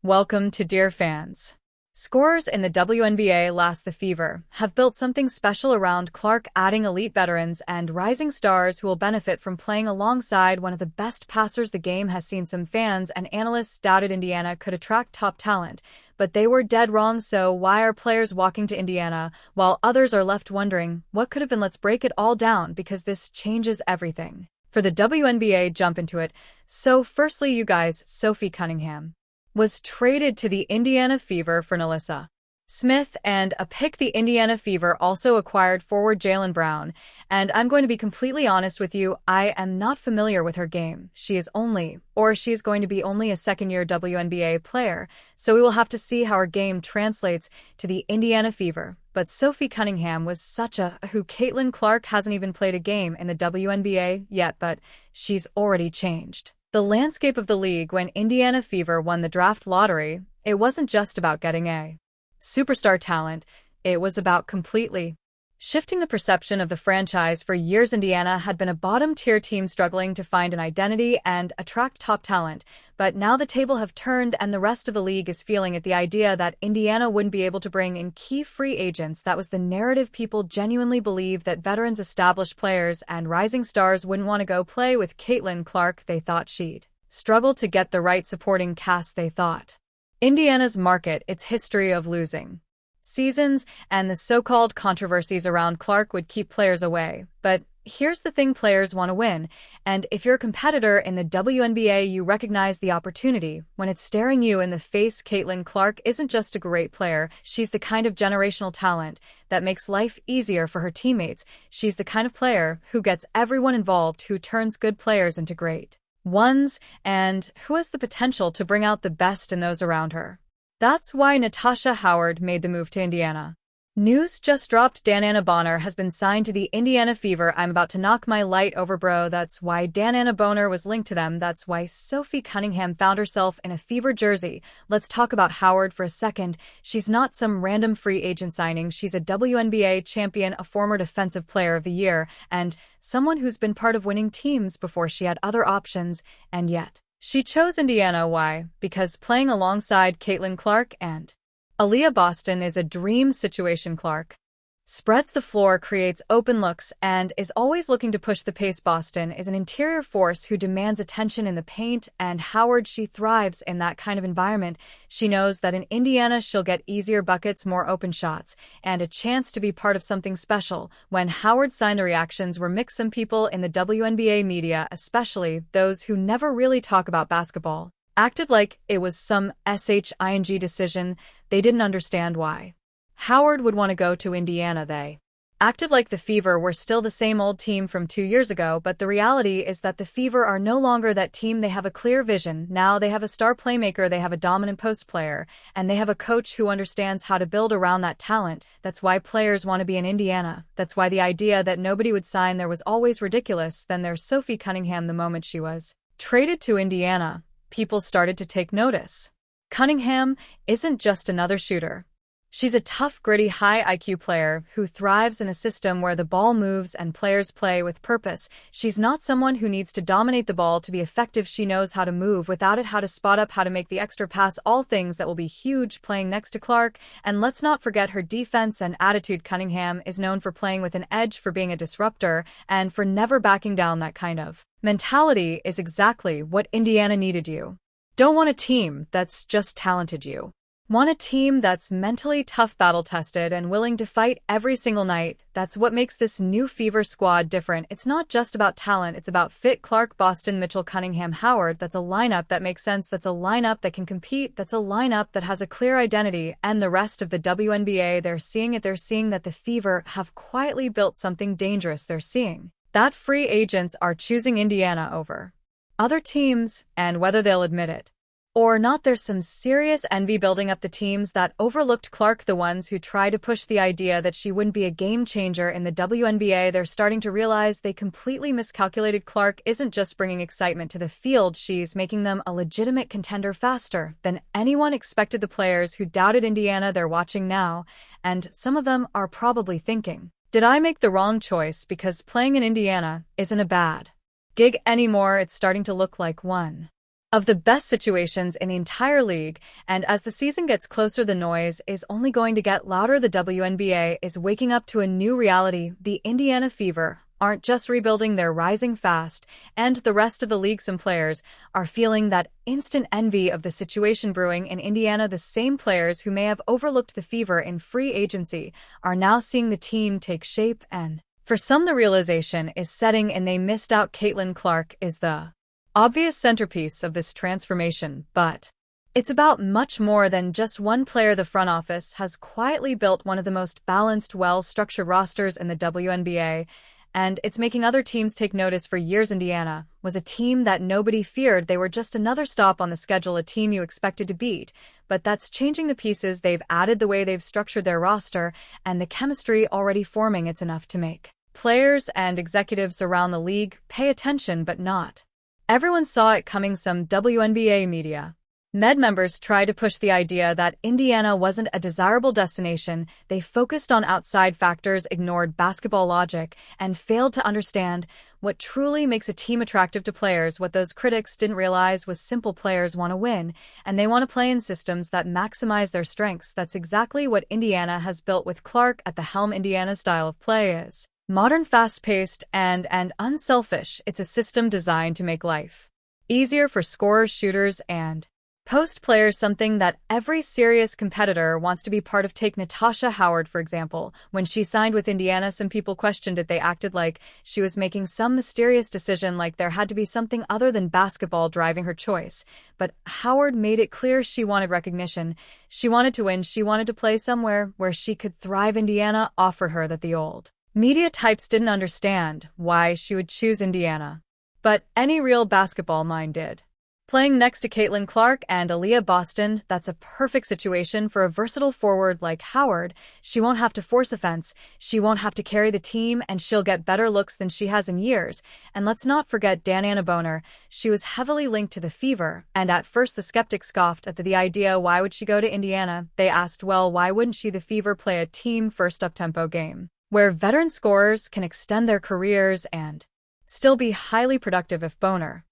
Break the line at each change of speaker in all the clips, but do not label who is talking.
Welcome to Dear Fans. Scorers in the WNBA last the fever have built something special around Clark, adding elite veterans and rising stars who will benefit from playing alongside one of the best passers the game has seen. Some fans and analysts doubted Indiana could attract top talent, but they were dead wrong. So why are players walking to Indiana while others are left wondering what could have been? Let's break it all down because this changes everything. For the WNBA, jump into it. So firstly, you guys, Sophie Cunningham was traded to the Indiana Fever for Nalissa Smith and a pick. The Indiana Fever also acquired forward Jaylen Brown, and I'm going to be completely honest with you, I am not familiar with her game. She is going to be only a second-year WNBA player, so we will have to see how her game translates to the Indiana Fever. But Sophie Cunningham was such a who. Caitlin Clark hasn't even played a game in the WNBA yet, but she's already changed the landscape of the league. When Indiana Fever won the draft lottery, it wasn't just about getting a superstar talent, it was about completely shifting the perception of the franchise. For years, Indiana had been a bottom-tier team struggling to find an identity and attract top talent, but now the table have turned and the rest of the league is feeling it. The idea that Indiana wouldn't be able to bring in key free agents, that was the narrative. People genuinely believed that veterans, established players, and rising stars wouldn't want to go play with Caitlin Clark. They thought she'd struggle to get the right supporting cast. They thought Indiana's market, its history of losing seasons, and the so-called controversies around Clark would keep players away. But here's the thing, players want to win, and if you're a competitor in the WNBA, you recognize the opportunity when it's staring you in the face. Caitlin Clark isn't just a great player, she's the kind of generational talent that makes life easier for her teammates. She's the kind of player who gets everyone involved, who turns good players into great ones, and who has the potential to bring out the best in those around her. That's why Natasha Howard made the move to Indiana. News just dropped. Dananna Bonner has been signed to the Indiana Fever. I'm about to knock my light over, bro. That's why Dananna Bonner was linked to them. That's why Sophie Cunningham found herself in a Fever jersey. Let's talk about Howard for a second. She's not some random free agent signing. She's a WNBA champion, a former Defensive Player of the Year, and someone who's been part of winning teams before. She had other options, and yet she chose Indiana. Why? Because playing alongside Caitlin Clark and Aaliyah Boston is a dream situation. Clark spreads the floor, creates open looks, and is always looking to push the pace. Boston is an interior force who demands attention in the paint, and Howard, she thrives in that kind of environment. She knows that in Indiana she'll get easier buckets, more open shots, and a chance to be part of something special. When Howard signed, the reactions were mixed. Some people in the WNBA media, especially those who never really talk about basketball, acted like it was some SHING decision. They didn't understand why Howard would want to go to Indiana. They acted like the Fever were still the same old team from 2 years ago, but the reality is that the Fever are no longer that team. They have a clear vision. Now they have a star playmaker, they have a dominant post player, and they have a coach who understands how to build around that talent. That's why players want to be in Indiana. That's why the idea that nobody would sign there was always ridiculous. Then there's Sophie Cunningham. The moment she was traded to Indiana, people started to take notice. Cunningham isn't just another shooter. She's a tough, gritty, high IQ player who thrives in a system where the ball moves and players play with purpose. She's not someone who needs to dominate the ball to be effective. She knows how to move without it, how to spot up, how to make the extra pass, all things that will be huge playing next to Clark. And let's not forget her defense and attitude. Cunningham is known for playing with an edge, for being a disruptor, and for never backing down. That kind of mentality is exactly what Indiana needed. You don't want a team that's just talented. You want a team that's mentally tough, battle-tested, and willing to fight every single night. That's what makes this new Fever squad different. It's not just about talent, it's about fit. Clark, Boston, Mitchell, Cunningham, Howard. That's a lineup that makes sense. That's a lineup that can compete. That's a lineup that has a clear identity. And the rest of the WNBA, they're seeing it. They're seeing that the Fever have quietly built something dangerous. They're seeing that free agents are choosing Indiana over other teams, and whether they'll admit it or not, there's some serious envy building up. The teams that overlooked Clark, the ones who try to push the idea that she wouldn't be a game changer in the WNBA, they're starting to realize they completely miscalculated. Clark isn't just bringing excitement to the field, she's making them a legitimate contender faster than anyone expected. The players who doubted Indiana, they're watching now, and some of them are probably thinking, did I make the wrong choice? Because playing in Indiana isn't a bad gig anymore. It's starting to look like one. of the best situations in the entire league, and as the season gets closer, the noise is only going to get louder. The WNBA is waking up to a new reality. The Indiana Fever aren't just rebuilding, they're rising fast, and the rest of the league, some players, are feeling that instant envy of the situation brewing in Indiana. The same players who may have overlooked the Fever in free agency are now seeing the team take shape, and for some, the realization is setting in they missed out. Caitlin Clark is the obvious centerpiece of this transformation, but it's about much more than just one player. The front office has quietly built one of the most balanced, well-structured rosters in the WNBA, and it's making other teams take notice. For years, Indiana was a team that nobody feared. They were just another stop on the schedule, a team you expected to beat. But that's changing. The pieces they've added, the way they've structured their roster, and the chemistry already forming, it's enough to make players and executives around the league pay attention, but not everyone saw it coming. Some WNBA media members tried to push the idea that Indiana wasn't a desirable destination. They focused on outside factors, ignored basketball logic, and failed to understand what truly makes a team attractive to players. What those critics didn't realize was simple: players want to win, and they want to play in systems that maximize their strengths. That's exactly what Indiana has built with Clark at the helm. Indiana's style of play is modern, fast-paced, and unselfish. It's a system designed to make life easier for scorers, shooters, and post players, something that every serious competitor wants to be part of. Take Natasha Howard, for example. When she signed with Indiana, some people questioned it. They acted like she was making some mysterious decision, like there had to be something other than basketball driving her choice. But Howard made it clear she wanted recognition. She wanted to win. She wanted to play somewhere where she could thrive. Indiana offered her that. The old media types didn't understand why she would choose Indiana, but any real basketball mind did. Playing next to Caitlin Clark and Aaliyah Boston, that's a perfect situation for a versatile forward like Howard. She won't have to force offense, she won't have to carry the team, and she'll get better looks than she has in years. And let's not forget Diana Boner. She was heavily linked to the Fever, and at first the skeptics scoffed at the idea. Why would she go to Indiana? They asked, well, why wouldn't she? The Fever play a team-first, up-tempo game, where veteran scorers can extend their careers and still be highly productive. If Boner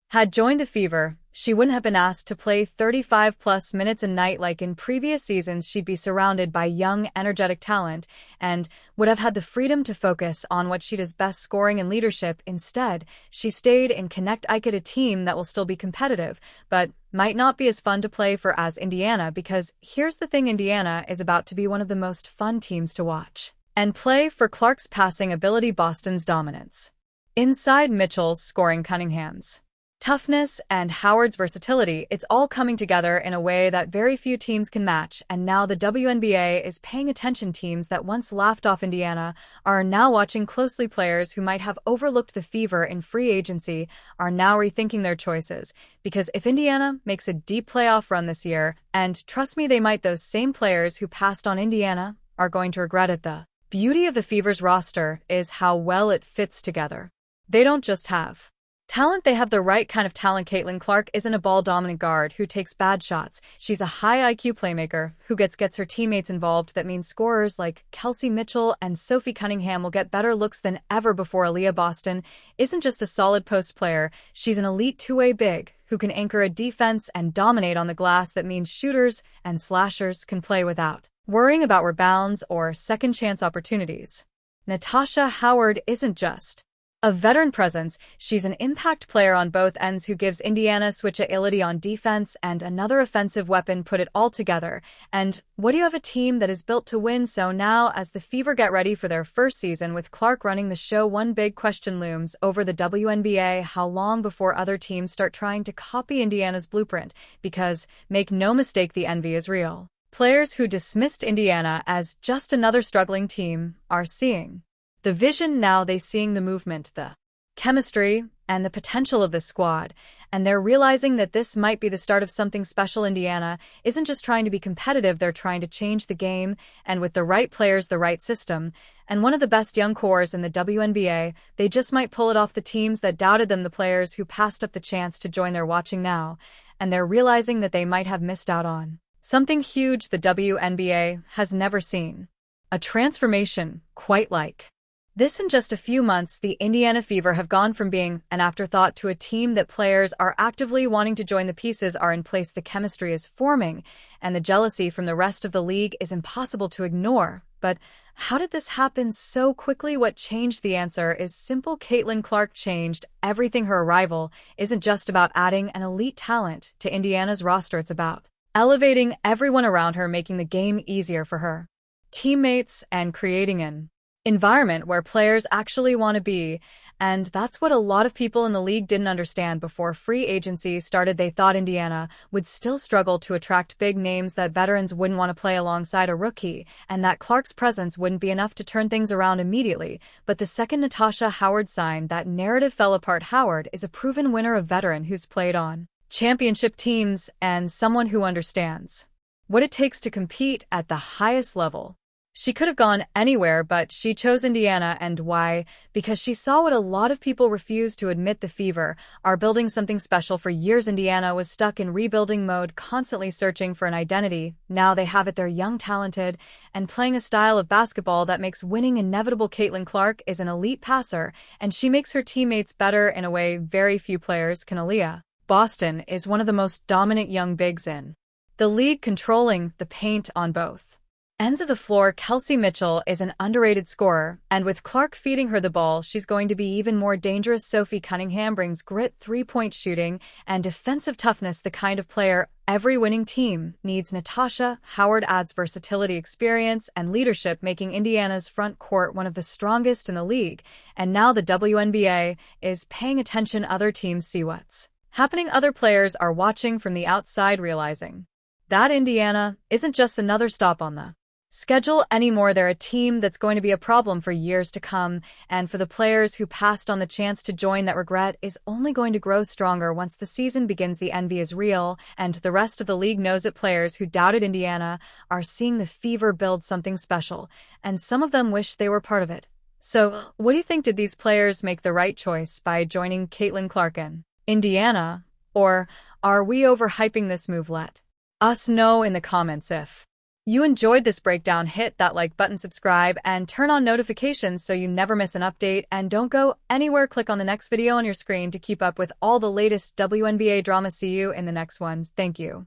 had joined the Fever, she wouldn't have been asked to play 35-plus minutes a night like in previous seasons. She'd be surrounded by young, energetic talent and would have had the freedom to focus on what she does best, scoring and leadership. Instead, she stayed in Connecticut, a team that will still be competitive, but might not be as fun to play for as Indiana. Because here's the thing, Indiana is about to be one of the most fun teams to watch and play for. Clark's passing ability, Boston's dominance inside, Mitchell's scoring, Cunningham's toughness, and Howard's versatility, it's all coming together in a way that very few teams can match. And now the WNBA is paying attention. Teams that once laughed off Indiana are now watching closely. Players who might have overlooked the Fever in free agency are now rethinking their choices. Because if Indiana makes a deep playoff run this year, and trust me, they might, those same players who passed on Indiana are going to regret it. The beauty of the Fever's roster is how well it fits together. They don't just have talent, they have the right kind of talent. Caitlin Clark isn't a ball-dominant guard who takes bad shots. She's a high IQ playmaker who gets her teammates involved. That means scorers like Kelsey Mitchell and Sophie Cunningham will get better looks than ever before. Aaliyah Boston isn't just a solid post player. She's an elite two-way big who can anchor a defense and dominate on the glass. That means shooters and slashers can play without worrying about rebounds or second-chance opportunities. Natasha Howard isn't just a veteran presence, she's an impact player on both ends who gives Indiana switchability on defense and another offensive weapon. Put it all together, and what do you have? A team that is built to win. So now, as the Fever get ready for their first season with Clark running the show, one big question looms over the WNBA: how long before other teams start trying to copy Indiana's blueprint? Because, make no mistake, the envy is real. Players who dismissed Indiana as just another struggling team are seeing the vision now. They seeing the movement, the chemistry, and the potential of this squad, and they're realizing that this might be the start of something special. Indiana isn't just trying to be competitive, they're trying to change the game, and with the right players, the right system, and one of the best young cores in the WNBA, they just might pull it off. The teams that doubted them, the players who passed up the chance to join, they're watching now, and they're realizing that they might have missed out on something huge the WNBA has never seen. A transformation quite like This in just a few months, the Indiana Fever have gone from being an afterthought to a team that players are actively wanting to join. The pieces are in place, the chemistry is forming, and the jealousy from the rest of the league is impossible to ignore. But how did this happen so quickly? What changed? The answer is simple. Caitlin Clark changed everything. Her arrival isn't just about adding an elite talent to Indiana's roster, it's about elevating everyone around her, making the game easier for her teammates, and creating an environment where players actually want to be. And that's what a lot of people in the league didn't understand before free agency started. They thought Indiana would still struggle to attract big names, that veterans wouldn't want to play alongside a rookie, and that Clark's presence wouldn't be enough to turn things around immediately. But the second Natasha Howard signed, that narrative fell apart. Howard is a proven winner, a veteran who's played on championship teams, and someone who understands what it takes to compete at the highest level. She could have gone anywhere, but she chose Indiana. And why? Because she saw what a lot of people refuse to admit: the Fever are building something special. For years, Indiana was stuck in rebuilding mode, constantly searching for an identity. Now they have it. They're young, talented, and playing a style of basketball that makes winning inevitable. Caitlin Clark is an elite passer, and she makes her teammates better in a way very few players can. Aaliyah Boston is one of the most dominant young bigs in the league, controlling the paint on both ends of the floor. Kelsey Mitchell is an underrated scorer, and with Clark feeding her the ball, she's going to be even more dangerous. Sophie Cunningham brings grit, three-point shooting, and defensive toughness, the kind of player every winning team needs. Natasha Howard adds versatility, experience, and leadership, making Indiana's front court one of the strongest in the league. And now the WNBA is paying attention. Other teams see what's happening. Other players are watching from the outside, realizing that Indiana isn't just another stop on the schedule anymore. They're a team that's going to be a problem for years to come, and for the players who passed on the chance to join, that regret is only going to grow stronger once the season begins. The envy is real, and the rest of the league knows it. Players who doubted Indiana are seeing the Fever build something special, and some of them wish they were part of it. So, what do you think? Did these players make the right choice by joining Caitlin Clark in Indiana, or are we overhyping this move? Let us know in the comments. If you enjoyed this breakdown, hit that like button, subscribe, and turn on notifications so you never miss an update. And don't go anywhere. Click on the next video on your screen to keep up with all the latest WNBA drama. See you in the next one. Thank you.